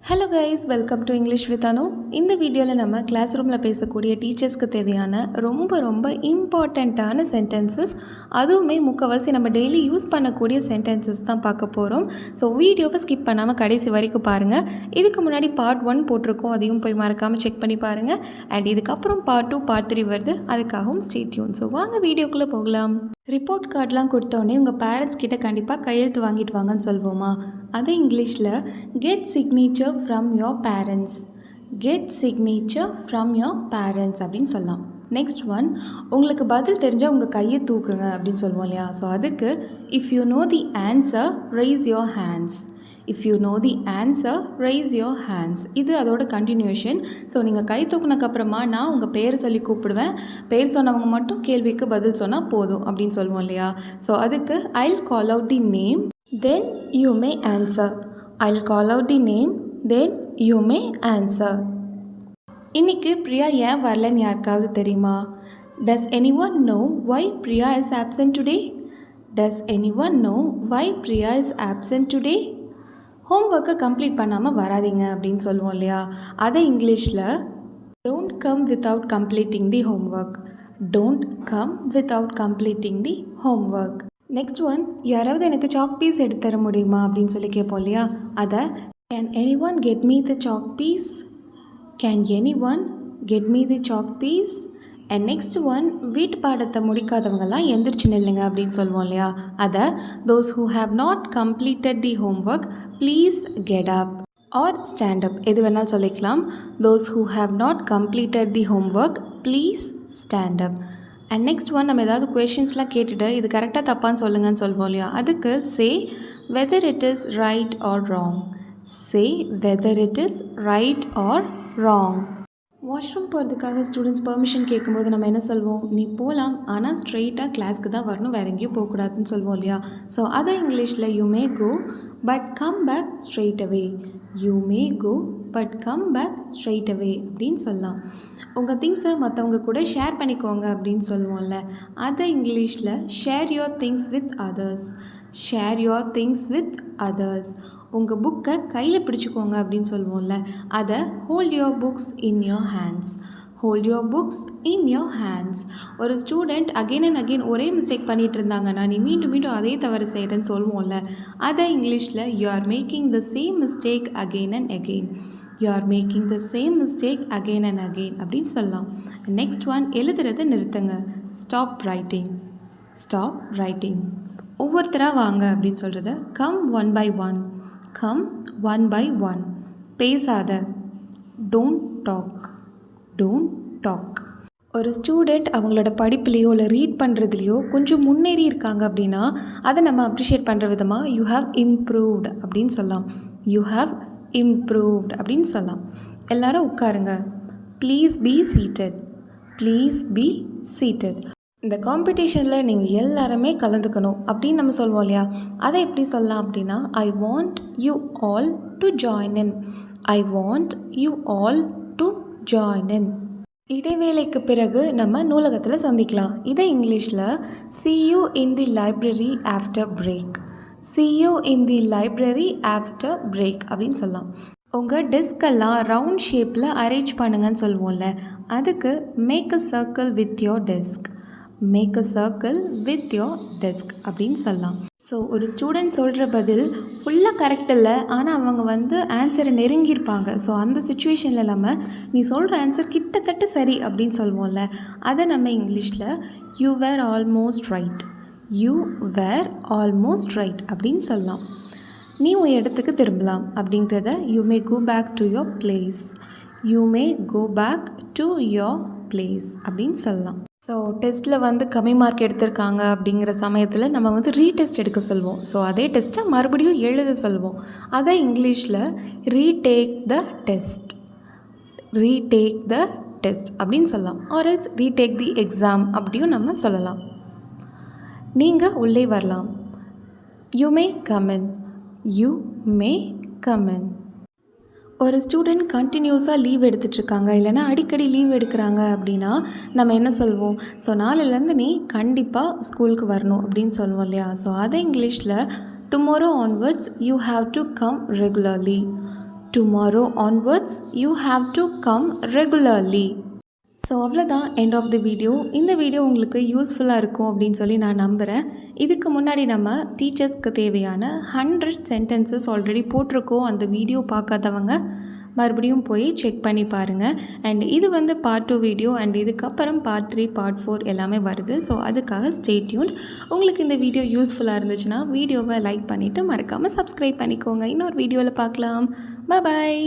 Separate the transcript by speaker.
Speaker 1: Hello guys, welcome to English with Anu. இந்த வீடியோவில் நம்ம கிளாஸ் ரூமில் பேசக்கூடிய டீச்சர்ஸ்க்கு தேவையான ரொம்ப இம்பார்ட்டண்ட்டான சென்டென்சஸ், அதுவுமே முக்கால்வாசி நம்ம டெய்லி யூஸ் பண்ணக்கூடிய சென்டென்சஸ் தான் பார்க்க போகிறோம். ஸோ வீடியோவை ஸ்கிப் பண்ணாமல் கடைசி வரைக்கும் பாருங்கள். இதுக்கு முன்னாடி பார்ட் 1 போட்டிருக்கோம், அதையும் போய் மறக்காமல் செக் பண்ணி பாருங்கள். அண்ட் இதுக்கப்புறம் பார்ட் 2 பார்ட் 3 வருது, அதுக்காகவும் ஸ்டே டியூன். ஸோ வாங்க வீடியோக்குள்ளே போகலாம். ரிப்போர்ட் கார்டெலாம் கொடுத்தோடனே உங்கள் பேரண்ட்ஸ் கிட்ட கண்டிப்பாக கையெழுத்து வாங்கிட்டு வாங்கன்னு சொல்வோமா? அது இங்கிலீஷில் get signature from your parents. Get signature from your parents அப்படின்னு சொல்லலாம். நெக்ஸ்ட் ஒன், உங்களுக்கு பதில் தெரிஞ்சால் உங்கள் கையை தூக்குங்க அப்படின்னு சொல்லுவோம் இல்லையா? ஸோ அதுக்கு if you know the answer rice your hands. If you know the answer rice your hands. இது அதோட கண்டினியூஷன். ஸோ நீங்கள் கை தூக்குனக்கப்புறமா நான் உங்கள் பேர் சொல்லி கூப்பிடுவேன். பேர் சொன்னவங்க மட்டும் கேள்விக்கு பதில் சொன்னால் போதும் அப்படின்னு சொல்லுவோம் இல்லையா? ஸோ அதுக்கு I'll call out the name, then you may answer. I'll call out the name, then you may answer. இன்றைக்கி பிரியா ஏன் வரலன்னு யாருக்காவது தெரியுமா? Does any one know why Priya is absent today? Does any one know why Priya is absent today? ஹோம்ஒர்க்கை complete பண்ணாமல் வராதிங்க அப்படின்னு சொல்லுவோம் இல்லையா? அதை இங்கிலீஷில் don't come without completing the homework. Don't come without completing the homework. Next one, யாராவது எனக்கு சாக் பீஸ் எடுத்து தர முடியுமா அப்படின்னு சொல்லி கேட்போம் இல்லையா? அதை can anyone get me the chalk piece? Can anyone get me the chalk piece? And next one, வீட்டு பாடத்தை முடிக்காதவங்கெல்லாம் எந்திரிச்சு நில்லுங்க அப்படின்னு சொல்லுவோம் இல்லையா? அதை those who have not completed the homework please get up or stand up, எது வேணாலும் சொல்லிக்கலாம். Those who have not completed the homework please stand up. And next one, நம்ம ஏதாவது கொஷின்ஸ்லாம் கேட்டுட்டு இது கரெக்டாக தப்பான்னு சொல்லுங்கன்னு சொல்லுவோம் இல்லையா? அதுக்கு say whether it is right or wrong. Say whether it is right or wrong. Washroom போகிறதுக்காக ஸ்டூடெண்ட்ஸ் பெர்மிஷன் கேட்கும்போது நம்ம என்ன சொல்வோம்? நீ போகலாம், ஆனால் ஸ்ட்ரெயிட்டாக கிளாஸ்க்கு தான் வரணும், வேறு எங்கேயும் போகக்கூடாதுன்னு சொல்லுவோம் இல்லையா? ஸோ அதை இங்கிலீஷில் you may go but come back straight away. You may go but come back straight away அப்படின்னு சொல்லலாம். உங்கள் திங்ஸை மற்றவங்க கூட ஷேர் பண்ணிக்கோங்க அப்படின்னு சொல்லுவோம்ல, அதை இங்கிலீஷில் share your things with others. Share your things with others. உங்கள் புக்கை கையில் பிடிச்சிக்கோங்க அப்படின்னு சொல்லுவோம்ல, அதை hold your books in your hands. Hold your books in your hands. ஒரு ஸ்டூடெண்ட் அகெயின் அண்ட் அகெயின் ஒரே மிஸ்டேக் பண்ணிகிட்டு இருந்தாங்கன்னா நீ மீண்டும் அதே தவறு செய்கிறேன்னு சொல்லுவோம்ல, அதை இங்கிலீஷில் you are making the same mistake again and again. You are making the same mistake again and again அப்படின்னு சொல்லலாம். நெக்ஸ்ட் ஒன், எழுதுறதை நிறுத்துங்க. Stop writing. Stop writing. ஒவ்வொருத்தராக வாங்க அப்படின்னு சொல்கிறத come one by one. Come one by one. பேசாத. Don't talk. Don't talk. ஒரு ஸ்டூடெண்ட் அவங்களோட படிப்புலையோ இல்லை ரீட் பண்ணுறதுலையோ கொஞ்சம் முன்னேறி இருக்காங்க அப்படின்னா அதை நம்ம அப்ரிஷியேட் பண்ணுற விதமாக யூ ஹாவ் இம்ப்ரூவ்டு அப்படின்னு சொல்லலாம். யூ ஹாவ் இம்ப்ரூவ்ட் அப்படின்னு சொல்லலாம். எல்லாரும் உட்காருங்க. Please be seated. Please be seated. இந்த காம்படிஷனில் நீங்கள் எல்லாருமே கலந்துக்கணும் அப்படின்னு நம்ம சொல்லுவோம் இல்லையா? அதை எப்படி சொல்லலாம் அப்படின்னா I want you all to join in. I want you all to join in. இடைவேளைக்கு பிறகு நம்ம நூலகத்தில் சந்திக்கலாம். இதை இங்கிலீஷில் see you in the library after break. see you in the library after break அப்படின்னு சொல்லலாம். உங்கள் டெஸ்கெல்லாம் ரவுண்ட் ஷேப்பில் அரேஞ்ச் பண்ணுங்கன்னு சொல்லுவோம்ல, அதுக்கு make a circle with your desk. Make a circle with your desk அப்படின்னு சொல்லலாம். ஸோ ஒரு ஸ்டூடெண்ட் சொல்கிற பதில் ஃபுல்லாக கரெக்ட் இல்லை, ஆனால் அவங்க ஆன்சரை நெருங்கியிருப்பாங்க. ஸோ அந்த சுச்சுவேஷனில் இல்லாமல் நீ சொல்கிற ஆன்சர் கிட்டத்தட்ட சரி அப்படின்னு சொல்லுவோம்ல, அதை நம்ம இங்கிலீஷில் you were almost right. You were almost right அப்படின்னு சொல்லலாம். நீ உன் இடத்துக்கு திரும்பலாம் அப்படிங்கிறத you may go back to your place. You may go back to your place அப்படின்னு சொல்லலாம். ஸோ டெஸ்ட்டில் கம்மி மார்க் எடுத்திருக்காங்க அப்படிங்கிற சமயத்தில் நம்ம ரீடெஸ்ட் எடுக்க சொல்வோம். ஸோ அதே டெஸ்ட்டை மறுபடியும் எழுத சொல்வோம். அதை இங்கிலீஷில் retake the test. Retake the test அப்படின்னு சொல்லலாம். Or else retake the exam அப்படியும் நம்ம சொல்லலாம். நீங்கள் உள்ளே வரலாம். You may come in. You may come in. ஒரு ஸ்டூடெண்ட் கண்டினியூஸாக லீவ் எடுத்துகிட்ருக்காங்க, இல்லைனா அடிக்கடி லீவ் எடுக்கிறாங்க அப்படின்னா நம்ம என்ன சொல்வோம்? ஸோ நாளையிலேருந்து நீ கண்டிப்பாக ஸ்கூலுக்கு வரணும் அப்படின்னு சொல்லுவோம் இல்லையா? ஸோ அதை இங்கிலீஷில் tomorrow onwards you have to come regularly. Tomorrow onwards, you have to come regularly. So அவ்வளோதான் எண்ட் ஆஃப் தி வீடியோ. இந்த வீடியோ உங்களுக்கு யூஸ்ஃபுல்லாக இருக்கும் அப்படின்னு சொல்லி நான் நம்புகிறேன். இதுக்கு முன்னாடி நம்ம டீச்சர்ஸ்க்கு தேவையான 100 சென்டென்சஸ் ஆல்ரெடி போட்டிருக்கோம். அந்த வீடியோ பார்க்காதவங்க மறுபடியும் போய் செக் பண்ணி பாருங்கள். அண்ட் இது வந்து பார்ட் 2 வீடியோ அண்ட் இதுக்கப்புறம் பார்ட் 3 பார்ட் 4 எல்லாமே வருது. ஸோ அதுக்காக ஸ்டே டியூன்ட். உங்களுக்கு இந்த வீடியோ யூஸ்ஃபுல்லாக இருந்துச்சுன்னா வீடியோவை லைக் பண்ணிவிட்டு மறக்காமல் சப்ஸ்கிரைப் பண்ணிக்கோங்க. இன்னொரு வீடியோவில் பார்க்கலாம். பாய்.